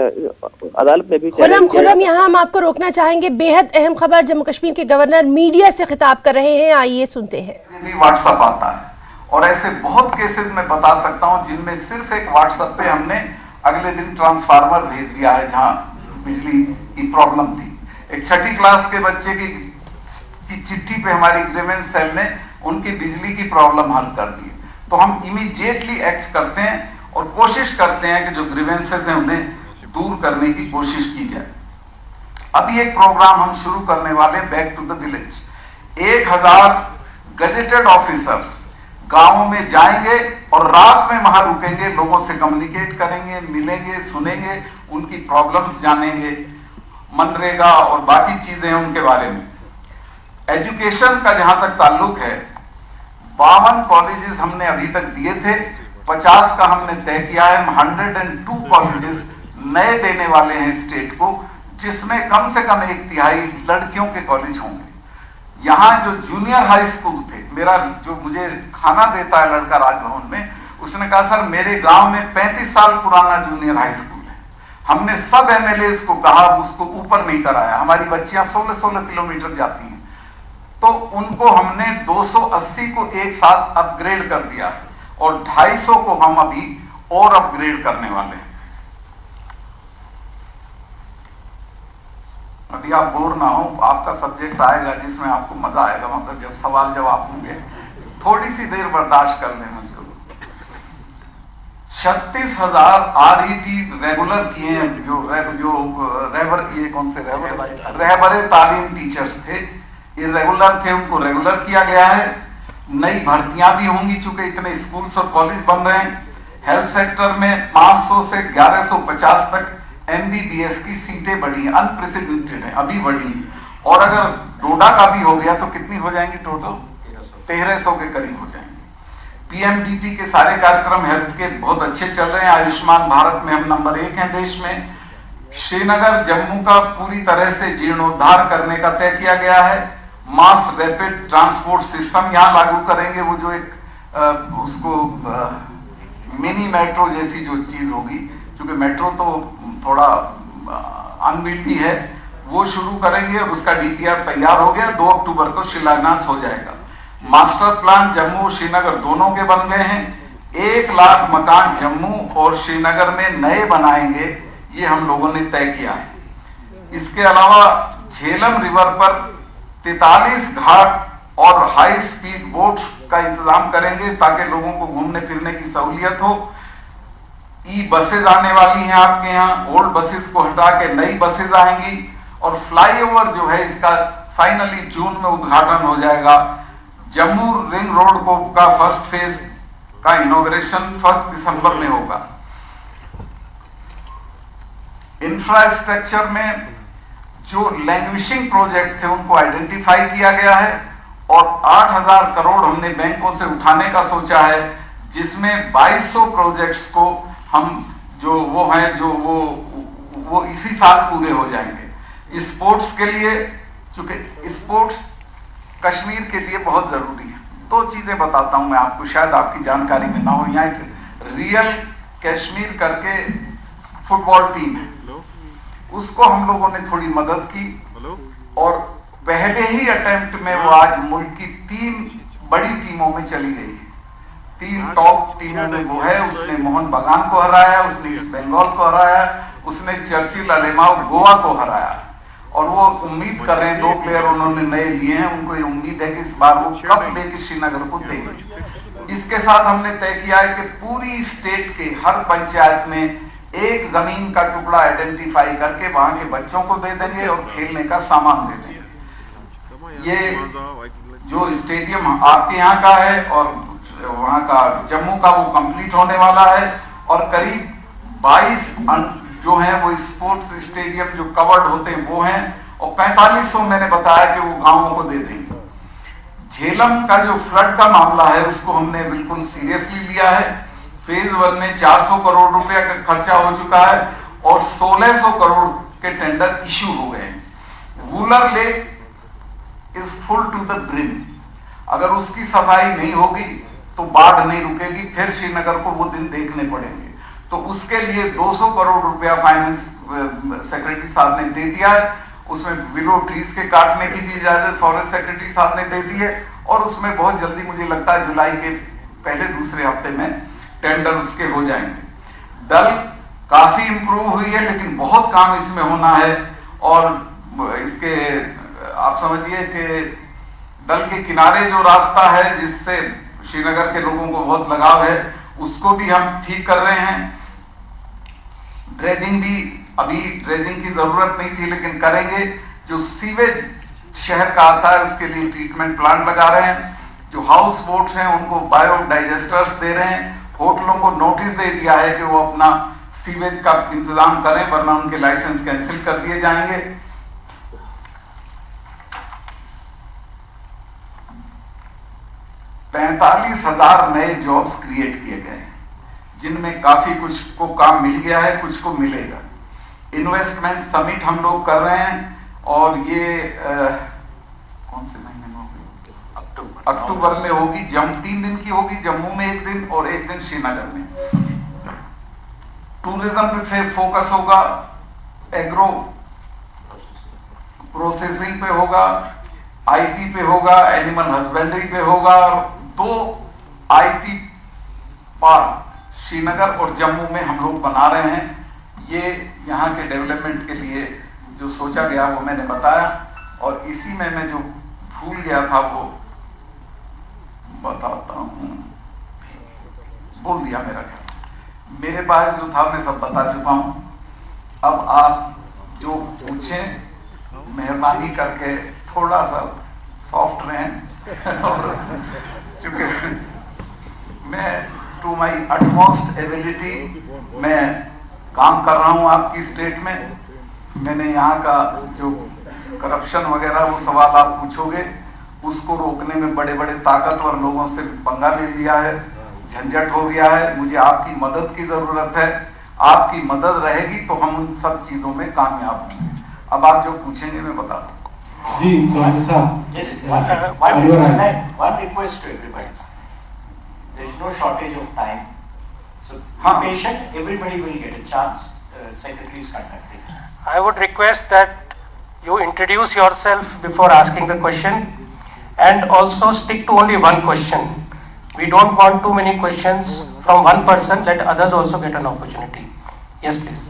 अदालत में भी खुर्रम, यहाँ हम आपको रोकना चाहेंगे। बेहद अहम खबर, जम्मू कश्मीर के गवर्नर मीडिया से खिताब कर रहे हैं, आइए सुनते हैं। व्हाट्सएप आता है और ऐसे बहुत केसेस में बता सकता हूं जिनमें सिर्फ एक व्हाट्सएप पे हमने अगले दिन ट्रांसफार्मर भेज दिया है जहां बिजली की प्रॉब्लम थी। एक 6ठी क्लास के बच्चे की चिट्ठी पे हमारी ग्रीवेंस सेल ने उनकी बिजली की प्रॉब्लम हल कर दी। तो हम इमीडिएटली एक्ट करते हैं और कोशिश करते हैं कि जो ग्रीवेंसेस हैं उन्हें दूर करने की कोशिश की जाए। अभी एक प्रोग्राम हम शुरू करने वाले हैं, back to the village. 1000 gazetted officers गांवों में जाएंगे और रात में वहां रुकेंगे, लोगों से कम्युनिकेट करेंगे, मिलेंगे, सुनेंगे, उनकी प्रॉब्लम्स जानेंगे, मनरेगा और बाकी चीजें हैं उनके बारे में। एजुकेशन का जहां तक ताल्लुक है, 52 कॉलेजेस हमने अभी तक दिए थे, 50 का हमने तय किया है। 102 कॉलेजेस नए देने वाले हैं स्टेट को, जिसमें कम से कम 1/3 लड़कियों के कॉलेज होंगे। यहां जो जूनियर हाई स्कूल थे, मेरा जो मुझे खाना देता है लड़का राजभवन में, उसने कहा सर मेरे गांव में 35 साल पुराना जूनियर हाई स्कूल है, हमने सब एमएलए को कहा उसको ऊपर नहीं कराया, हमारी बच्चियां 16-16 किलोमीटर जाती हैं। तो उनको हमने 280 को एक साथ अपग्रेड कर दिया और 250 को हम अभी और अपग्रेड करने वाले हैं। अभी आप बोर ना हो, आपका सब्जेक्ट आएगा जिसमें आपको मजा आएगा, मतलब जब सवाल जवाब होंगे। थोड़ी सी देर बर्दाश्त कर लें मुझको। 36,000 आरईटी रेगुलर किए हैं, जो रेबर किए, कौन से रहबरे तालीम टीचर्स थे, ये रेगुलर थे, उनको रेगुलर किया गया है। नई भर्तियां भी होंगी, चूंकि इतने स्कूल्स और कॉलेज बन रहे हैं। हेल्थ सेक्टर में 500 से 1150 तक एमबीबीएस की सीटें बढ़ी हैं, अनप्रेसिडेंटेड है, अभी बढ़ी हैं। और अगर डोडा का भी हो गया तो कितनी हो जाएंगी टोटल? 1300 के करीब हो जाएंगे। पीएमडीटी के सारे कार्यक्रम हेल्थ के बहुत अच्छे चल रहे हैं। आयुष्मान भारत में हम नंबर 1 हैं देश में। श्रीनगर जम्मू का पूरी तरह से जीर्णोद्धार करने का तय किया गया है। मास रैपिड ट्रांसपोर्ट सिस्टम यहां लागू करेंगे, वो जो एक उसको मिनी मेट्रो जैसी जो चीज होगी, क्योंकि मेट्रो तो थोड़ा अनबिल्टी है, वो शुरू करेंगे और उसका डीपीआर तैयार हो गया। 2 अक्टूबर को शिलान्यास हो जाएगा। मास्टर प्लान जम्मू और श्रीनगर दोनों के बन गए हैं। 1 लाख मकान जम्मू और श्रीनगर में नए बनाएंगे, ये हम लोगों ने तय किया है। इसके अलावा झेलम रिवर पर 43 घाट और हाई स्पीड बोट्स का इंतजाम करेंगे ताकि लोगों को घूमने फिरने की सहूलियत हो। ई बसेज आने वाली हैं आपके यहाँ, ओल्ड बसेस को हटा के नई बसेज आएंगी। और फ्लाईओवर जो है इसका फाइनली जून में उद्घाटन हो जाएगा। जम्मू रिंग रोड को का फर्स्ट फेज का इनॉग्रेशन 1 दिसंबर में होगा। इंफ्रास्ट्रक्चर में जो लैंग्वेजिंग प्रोजेक्ट थे उनको आइडेंटिफाई किया गया है और 8000 करोड़ हमने बैंकों से उठाने का सोचा है, जिसमें 2200 प्रोजेक्ट्स को हम जो वो हैं जो वो इसी साल पूरे हो जाएंगे। स्पोर्ट्स के लिए, चूंकि स्पोर्ट्स कश्मीर के लिए बहुत जरूरी है। 2 चीजें बताता हूं मैं आपको, शायद आपकी जानकारी में ना हो। यहां एक रियल कश्मीर करके फुटबॉल टीम है, उसको हम लोगों ने थोड़ी मदद की और पहले ही अटेम्प्ट में वो आज मुल्क की 3 बड़ी टीमों में चली गई है। 3 टॉप टीमों में वो है। उसने मोहन बगान को हराया, उसने ईस्ट बंगाल को हराया, उसने चर्चिल अलेमाओ गोवा को हराया। और वो उम्मीद कर रहे हैं, 2 प्लेयर उन्होंने नए लिए हैं, उनको ये उम्मीद है कि इस बार वो कप लेके श्रीनगर को देंगे। इसके साथ हमने तय किया है कि पूरी स्टेट के हर पंचायत में एक जमीन का टुकड़ा आइडेंटिफाई करके वहां के बच्चों को दे देंगे और खेलने का सामान दे देंगे। ये जो स्टेडियम आपके यहाँ का है और वहां का जम्मू का, वो कंप्लीट होने वाला है। और करीब 22 जो हैं वो स्पोर्ट्स स्टेडियम जो कवर्ड होते हैं वो हैं, और 4500 मैंने बताया कि वो गांवों को दे देंगे। झेलम का जो फ्लड का मामला है उसको हमने बिल्कुल सीरियसली लिया है। फेज 1 में 400 करोड़ रुपए का खर्चा हो चुका है और 1600 करोड़ के टेंडर इश्यू हो गए हैं। Wular lake is full to the brim. अगर उसकी सफाई नहीं होगी तो बाढ़ नहीं रुकेगी, फिर श्रीनगर को वो दिन देखने पड़ेंगे। तो उसके लिए 200 करोड़ रुपया फाइनेंस सेक्रेटरी साहब ने दे दिया है। उसमें विलो ट्रीज के काटने की भी इजाजत फॉरेस्ट सेक्रेटरी साहब ने दे दी है और उसमें बहुत जल्दी मुझे लगता है जुलाई के पहले दूसरे हफ्ते में टेंडर उसके हो जाएंगे। दल काफी इंप्रूव हुई है लेकिन बहुत काम इसमें होना है और इसके आप समझिए कि दल के किनारे जो रास्ता है जिससे श्रीनगर के लोगों को बहुत लगाव है उसको भी हम ठीक कर रहे हैं। ड्रेजिंग भी अभी ड्रेजिंग की जरूरत नहीं थी लेकिन करेंगे। जो सीवेज शहर का आता है उसके लिए ट्रीटमेंट प्लांट लगा रहे हैं। जो हाउस बोट्स हैं उनको बायोडाइजेस्टर्स दे रहे हैं। होटलों को नोटिस दे दिया है कि वो अपना सीवेज का इंतजाम करें वरना उनके लाइसेंस कैंसिल कर दिए जाएंगे। 45,000 नए जॉब्स क्रिएट किए गए हैं जिनमें काफी कुछ को काम मिल गया है, कुछ को मिलेगा। इन्वेस्टमेंट समिट हम लोग कर रहे हैं और ये कौन से महीने में होगी? अक्टूबर में होगी। 3 दिन की होगी, जम्मू में 1 दिन और 1 दिन श्रीनगर में। टूरिज्म पे फोकस होगा, एग्रो प्रोसेसिंग पे होगा, आईटी पे होगा, एनिमल हस्बेंड्री पे होगा और 2 आईटी पार्क श्रीनगर और जम्मू में हम लोग बना रहे हैं। ये यहां के डेवलपमेंट के लिए जो सोचा गया वो मैंने बताया और इसी में मैं जो भूल गया था वो बताता हूं। बोल दिया मेरा ख्याल। मेरे पास जो था मैं सब बता चुका हूं। अब आप जो पूछें मेहरबानी करके थोड़ा सा सॉफ्ट रहें और चूंकि मैं टू माई अटमोस्ट एबिलिटी मैं काम कर रहा हूं आपकी स्टेट में। मैंने यहाँ का जो करप्शन वगैरह वो सवाल आप पूछोगे उसको रोकने में बड़े बड़े ताकतवर लोगों से पंगा ले लिया है, झंझट हो गया है। मुझे आपकी मदद की जरूरत है। आपकी मदद रहेगी तो हम उन सब चीजों में कामयाब होंगे। अब आप जो पूछेंगे मैं बता दूंगा। जी साहब, one request to everybody. There is no shortage of time. So be patient. Everybody will get a chance. Secretary is contacting. I would request that you introduce yourself before asking the question and also stick to only one question. We don't want too many questions from one person. Let others also get an opportunity. Yes, please.